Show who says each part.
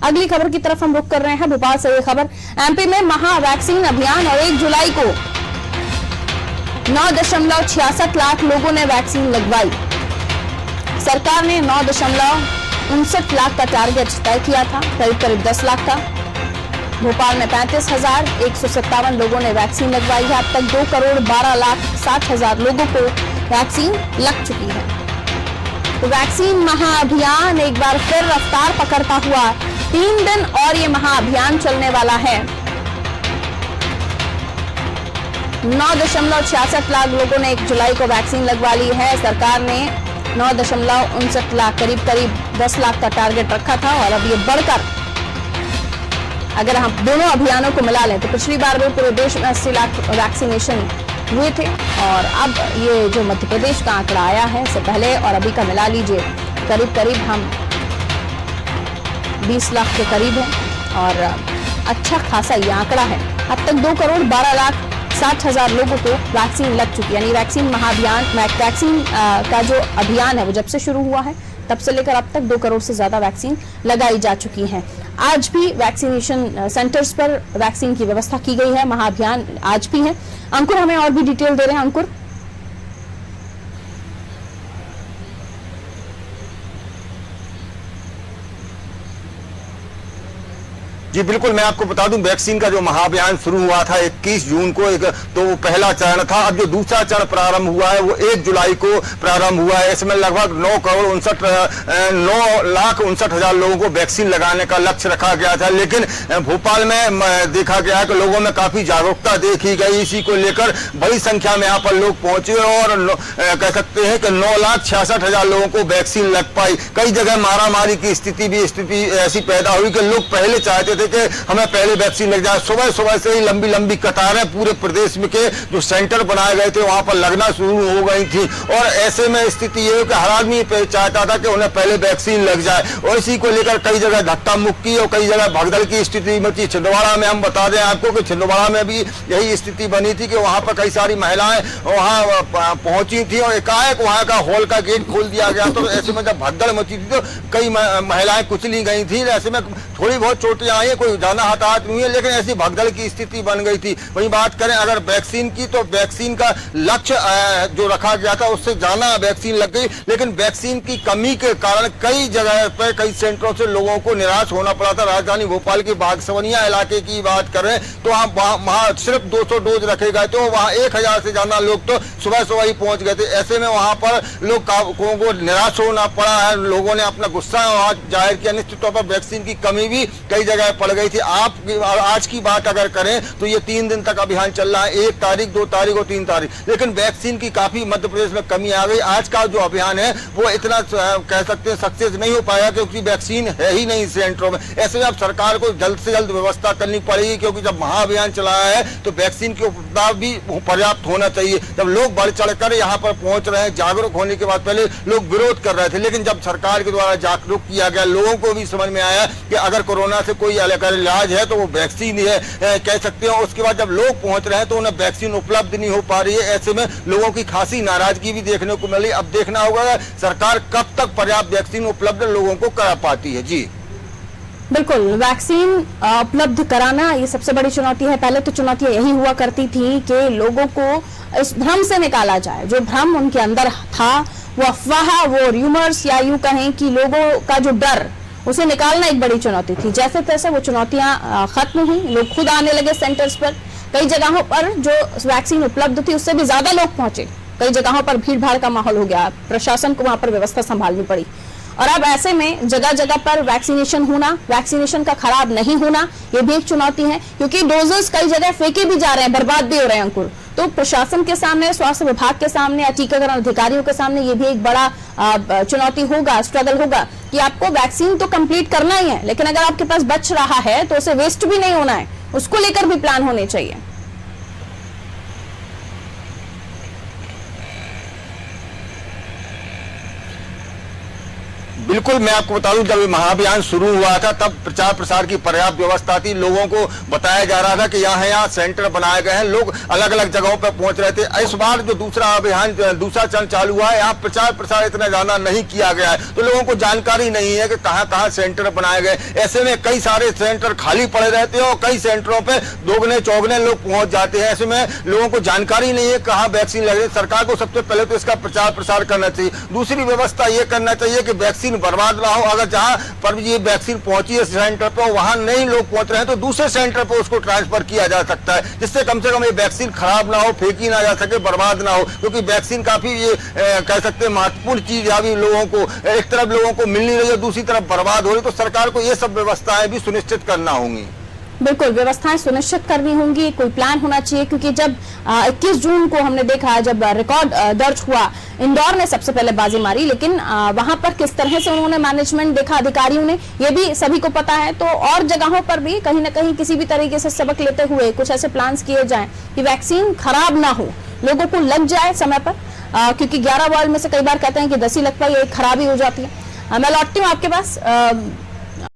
Speaker 1: अगली खबर की तरफ हम रुख कर रहे हैं। भोपाल से ये खबर, एमपी में महा वैक्सीन अभियान और 1 जुलाई को 9.66 लाख लोगों ने वैक्सीन लगवाई। सरकार ने 9.59 लाख का टारगेट तय किया था, करीब 10 लाख का। भोपाल में 35,157 लोगों ने वैक्सीन लगवाई है। अब तक 2,12,60,000 लोगों को वैक्सीन लग चुकी है। तो वैक्सीन महाअभियान एक बार फिर रफ्तार पकड़ता हुआ 3 दिन और ये महाअभियान चलने वाला है। 9.66 लाख लोगों ने 1 जुलाई को वैक्सीन लगवा ली है। सरकार ने 9.59 लाख, करीब 10 लाख का टारगेट रखा था और अब ये बढ़कर, अगर हम दोनों अभियानों को मिला लें तो पिछली बार भी पूरे देश में 80 लाख वैक्सीनेशन हुए थे और अब ये जो मध्य प्रदेश का आंकड़ा आया है इससे पहले और अभी का मिला लीजिए, करीब हम 20 लाख के करीब है और अच्छा खासा ये आंकड़ा है। अब तक 2,12,60,000 लोगों को वैक्सीन लग चुकी है। यानी वैक्सीन महाअभियान, वैक्सीन का जो अभियान है वो जब से शुरू हुआ है तब से लेकर अब तक 2 करोड़ से ज्यादा वैक्सीन लगाई जा चुकी है। आज भी वैक्सीनेशन सेंटर्स पर वैक्सीन की व्यवस्था की गई है। महाअभियान आज भी है। अंकुर हमें और भी डिटेल दे रहे हैं। अंकुर,
Speaker 2: जी बिल्कुल, मैं आपको बता दूं वैक्सीन का जो महाअभियान शुरू हुआ था 21 जून को, तो वो पहला चरण था। अब जो दूसरा चरण प्रारंभ हुआ है वो 1 जुलाई को प्रारंभ हुआ है। इसमें लगभग 9,59,60,000 लोगों को वैक्सीन लगाने का लक्ष्य रखा गया था, लेकिन भोपाल में देखा गया है कि लोगों में काफी जागरूकता देखी गई। इसी को लेकर बड़ी संख्या में यहाँ पर लोग पहुंचे और कह सकते हैं कि 9,66,000 लोगों को वैक्सीन लग पाई। कई जगह मारामारी की स्थिति ऐसी पैदा हुई कि लोग पहले चाहते थे कि हमें पहले वैक्सीन लग जाए। सुबह से ही लंबी कतारें पूरे प्रदेश में के जो सेंटर बनाए गए थे वहां पर लगना शुरू हो गई थी और ऐसे में स्थिति ये है कि हर आदमी चाहता था कि उन्हें पहले वैक्सीन लग जाए और इसी को लेकर कई जगह धक्का मुक्की और कई जगह भगदड़ की स्थिति मची। छिंदवाड़ा में हम बता दें आपको कि छिंदवाड़ा में भी यही स्थिति बनी थी कि वहां पर कई सारी महिलाएं वहां पहुंची थी और एकाएक वहां का हॉल का गेट खोल दिया गया। तो ऐसे में जब भगदड़ मची थी तो कई महिलाएं कुचली गई थी। ऐसे में थोड़ी बहुत चोटें आई, कोई ज्यादा हताहत नहीं है, लेकिन ऐसी भगदड़ की स्थिति बन गई थी। वही बात करें अगर वैक्सीन की, तो वैक्सीन का लक्ष्य जो रखा गया था उससे ज्यादा वैक्सीन लग गई, लेकिन वैक्सीन की कमी के कारण कई जगह पर कई सेंटरों से लोगों को निराश होना पड़ा था। राजधानी भोपाल की बागसवनिया इलाके की बात करें तो वहां सिर्फ 200 डोज रखे गए थे, वहां 1000 से ज्यादा लोग तो सुबह ही पहुंच गए थे। ऐसे में वहां पर लोगों को निराश होना पड़ा है। लोगों ने अपना गुस्सा जाहिर किया। निश्चित तौर पर वैक्सीन की कमी भी कई जगह पड़ गई थी। आज की बात अगर करें तो ये 3 दिन तक अभियान चल रहा है, 1 तारीख, 2 तारीख और 3 तारीख, लेकिन वैक्सीन की काफी मध्य प्रदेश में कमी आ गई। आज का जो अभियान है वो इतना कह सकते हैं सक्सेस नहीं हो पाया क्योंकि वैक्सीन है ही नहीं सेंटरों में। ऐसे में अब सरकार को जल्द से जल्द व्यवस्था करनी पड़ेगी क्योंकि जब महाअभियान चलाया है तो वैक्सीन की उपलब्धता भी पर्याप्त होना चाहिए। जब लोग बढ़ चढ़कर यहाँ पर पहुंच रहे हैं, जागरूक होने के बाद पहले लोग विरोध कर रहे थे, लेकिन जब सरकार के द्वारा जागरूक किया गया, लोगों को भी समझ में आया कि अगर कोरोना से कोई इलाज है तो वो वैक्सीन है, कह सकते हैं। उसके बाद जब लोग पहुंच रहे हैं तो उन्हें वैक्सीन उपलब्ध नहीं हो पा रही है। ऐसे में लोगों की खासी नाराजगी भी देखने को मिली। अब देखना होगा सरकार कब तक पर्याप्त वैक्सीन उपलब्ध लोगों को करा पाती है। जी
Speaker 1: बिल्कुल, वैक्सीन उपलब्ध कराना ये सबसे बड़ी चुनौती है। पहले तो चुनौती यही हुआ करती थी कि लोगों को इस भ्रम से निकाला जाए। जो भ्रम उनके अंदर था, वो अफवाह, वो र्यूमर्स, या यूं कहें कि लोगों का जो डर, उसे निकालना एक बड़ी चुनौती थी। जैसे तैसे वो चुनौतियां खत्म हुई, लोग खुद आने लगे सेंटर्स पर। कई जगहों पर जो वैक्सीन उपलब्ध थी उससे भी ज्यादा लोग पहुंचे। कई जगहों पर भीड़ भाड़ का माहौल हो गया, प्रशासन को वहां पर व्यवस्था संभालनी पड़ी। और अब ऐसे में जगह जगह पर वैक्सीनेशन होना, वैक्सीनेशन का खराब नहीं होना, ये भी एक चुनौती है क्योंकि डोजेस कई जगह फेंके भी जा रहे हैं, बर्बाद भी हो रहे हैं। अंकुर, तो प्रशासन के सामने, स्वास्थ्य विभाग के सामने या टीकाकरण अधिकारियों के सामने ये भी एक बड़ा चुनौती होगा, स्ट्रगल होगा कि आपको वैक्सीन तो कंप्लीट करना ही है, लेकिन अगर आपके पास बच रहा है तो उसे वेस्ट भी नहीं होना है, उसको लेकर भी प्लान होने चाहिए।
Speaker 2: बिल्कुल, मैं आपको बता दूं, जब ये महाअभियान शुरू हुआ था तब प्रचार प्रसार की पर्याप्त व्यवस्था थी। लोगों को बताया जा रहा था कि यहाँ सेंटर बनाए गए हैं, लोग अलग अलग जगहों पर पहुंच रहे थे। इस बार जो दूसरा अभियान, दूसरा चरण चालू हुआ है, यहाँ प्रचार प्रसार इतना ज्यादा नहीं किया गया है, तो लोगों को जानकारी नहीं है कि कहाँ कहाँ सेंटर बनाए गए। ऐसे में कई सारे सेंटर खाली पड़े रहते हैं और कई सेंटरों पे दोगुने चौगुने लोग पहुंच जाते हैं। ऐसे में लोगों को जानकारी नहीं है कहाँ वैक्सीन लग रही है। सरकार को सबसे पहले तो इसका प्रचार प्रसार करना चाहिए। दूसरी व्यवस्था ये करना चाहिए कि वैक्सीन बर्बाद ना हो। अगर जहां पर ये वैक्सीन पहुंची है सेंटर पर, वहां नहीं लोग पहुंच रहे हैं, तो दूसरे सेंटर पर उसको ट्रांसफर किया जा सकता है, जिससे कम से कम ये वैक्सीन खराब ना हो, फेंकी ना जा सके, बर्बाद ना हो। क्योंकि वैक्सीन काफी ये कह सकते हैं महत्वपूर्ण चीज है। अभी लोगों को एक तरफ लोगों को मिल नहीं रही है, दूसरी तरफ बर्बाद हो रही, तो सरकार को ये सब व्यवस्थाएं भी सुनिश्चित करना होंगी।
Speaker 1: बिल्कुल, व्यवस्थाएं सुनिश्चित करनी होंगी, कोई प्लान होना चाहिए, क्योंकि जब 21 जून को हमने देखा, जब रिकॉर्ड दर्ज हुआ, इंदौर ने सबसे पहले बाजी मारी, लेकिन वहां पर किस तरह से उन्होंने मैनेजमेंट देखा अधिकारियों ने, ये भी सभी को पता है। तो और जगहों पर भी कहीं ना कहीं किसी भी तरीके से सबक लेते हुए कुछ ऐसे प्लान्स किए जाएं कि वैक्सीन खराब ना हो, लोगों को लग जाए समय पर, क्योंकि 11 वार्ड में से कई बार कहते हैं कि 10 ही लग पाई, एक खराबी हो जाती है। मैं लौटती हूँ आपके पास।